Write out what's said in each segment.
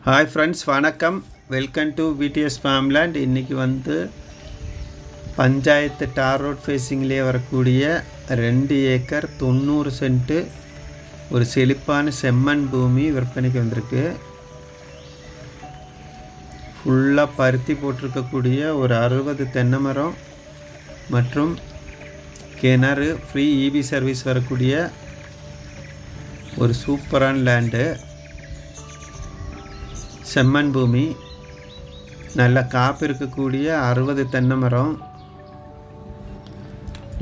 Hi friends, வணக்கம். Welcome to VTS farmland. இன்றைக்கி பஞ்சாயத்து டார் road ஃபேஸிங்லேயே வரக்கூடிய 2 ஏக்கர் 90 சென்ட்டு ஒரு செழிப்பான செம்மண் பூமி விற்பனைக்கு வந்திருக்கு. ஃபுல்லாக பருத்தி போட்டிருக்கக்கூடிய ஒரு 60 தென்னை மரம் மற்றும் கிணறு, ஃப்ரீ இபி சர்வீஸ் வரக்கூடிய ஒரு சூப்பரான லேண்டு. செம்மண் பூமி, நல்ல காப்பு இருக்கக்கூடிய 60 தென்னை மரம்,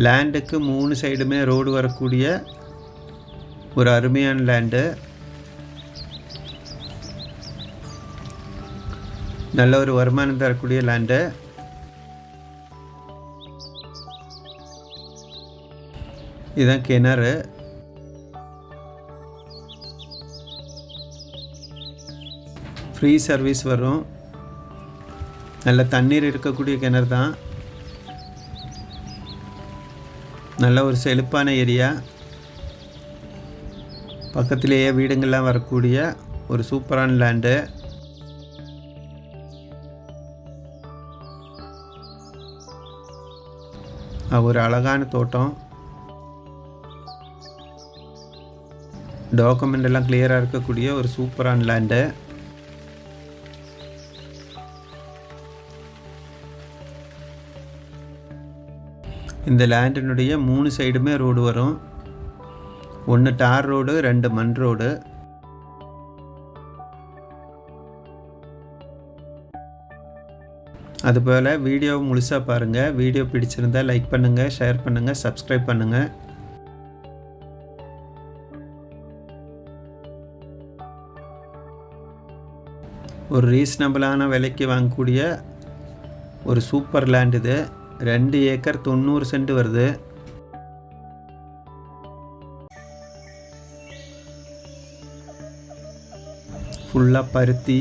லேண்டுக்கு 3 சைடுமே ரோடு வரக்கூடிய ஒரு அருமையான லேண்டு. நல்ல ஒரு வருமானம் தரக்கூடிய லேண்டு. இதுதான் கிணறு. ஃப்ரீ சர்வீஸ் வரும். நல்ல தண்ணீர் இருக்கக்கூடிய கிணறு தான். நல்ல ஒரு செழிப்பான ஏரியா. பக்கத்திலேயே வீடுங்கள்லாம் வரக்கூடிய ஒரு சூப்பரான லேண்டு. ஒரு அழகான தோட்டம். டாக்குமெண்ட் எல்லாம் கிளியராக இருக்கக்கூடிய ஒரு சூப்பரான லேண்டு. இந்த லேண்டினுடைய 3 சைடுமே ரோடு வரும். 1 டார் ரோடு, 2 மண் ரோடு. அதுபோல் வீடியோ முழுசாக பாருங்கள். வீடியோ பிடிச்சிருந்தால் லைக் பண்ணுங்கள், ஷேர் பண்ணுங்கள், சப்ஸ்கிரைப் பண்ணுங்கள். ஒரு ரீசனபிளான விலைக்கு வாங்கக்கூடிய ஒரு சூப்பர் லேண்ட் இது. 2 ஏக்கர் 90 சென்ட் வருது. ஃபுல்லாக பருத்தி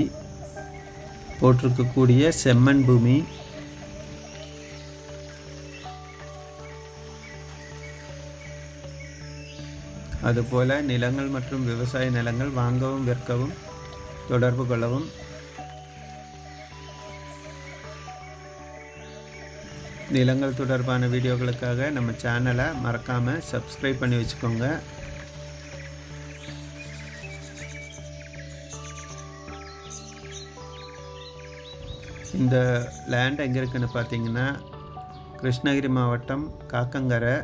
போட்டிருக்கக்கூடிய செம்மண் பூமி. அதுபோல் நிலங்கள் மற்றும் விவசாய நிலங்கள் வாங்கவும் விற்கவும் தொடர்பு கொள்ளவும். நிலங்கள் தொடர்பான வீடியோக்களுக்காக நம்ம சேனலை மறக்காமல் சப்ஸ்கிரைப் பண்ணி வச்சுக்கோங்க. இந்த லேண்ட் எங்கே இருக்குன்னு பார்த்தீங்கன்னா, கிருஷ்ணகிரி மாவட்டம் காக்கங்கரை.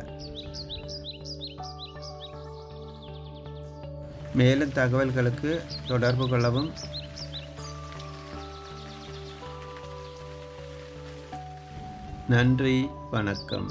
மேலும் தகவல்களுக்கு தொடர்பு கொள்ளவும். நன்றி, வணக்கம்.